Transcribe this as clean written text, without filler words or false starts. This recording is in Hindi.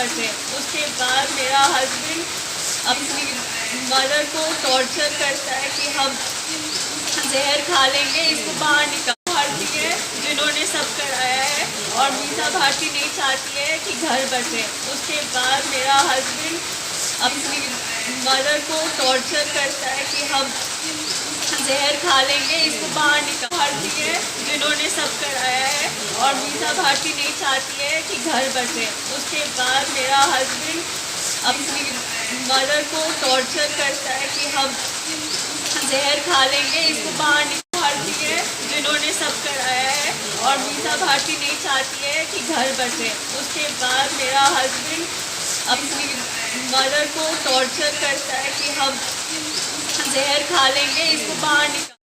पर थे। उसके बाद मेरा हस्बैंड अपनी मदर को टॉर्चर करता है कि हम जहर खा लेंगे, इसको बाहर निकाल। भारती है जिन्होंने सब कराया है और मीसा भारती नहीं चाहती है कि घर बसे। उसके बाद मेरा हस्बैंड अपनी मदर को टॉर्चर करता है कि हम जहर खा लेंगे, इसको बाहर निकाल। भारती है जिन्होंने सब कराया है और मीसा भारती नहीं चाहती है कि घर बसे। उसके बाद मेरा हस्बैंड अपनी मदर को टॉर्चर करता है कि हम जहर खा लेंगे, इसको बाहर निकाल। भारती है जिन्होंने सब कराया है और मीसा भारती नहीं चाहती है कि घर बसे। उसके बाद मेरा हस्बैंड अपनी मदर को टॉर्चर करता है कि हम जहर खा लेंगे, इसको बाहर निकाल।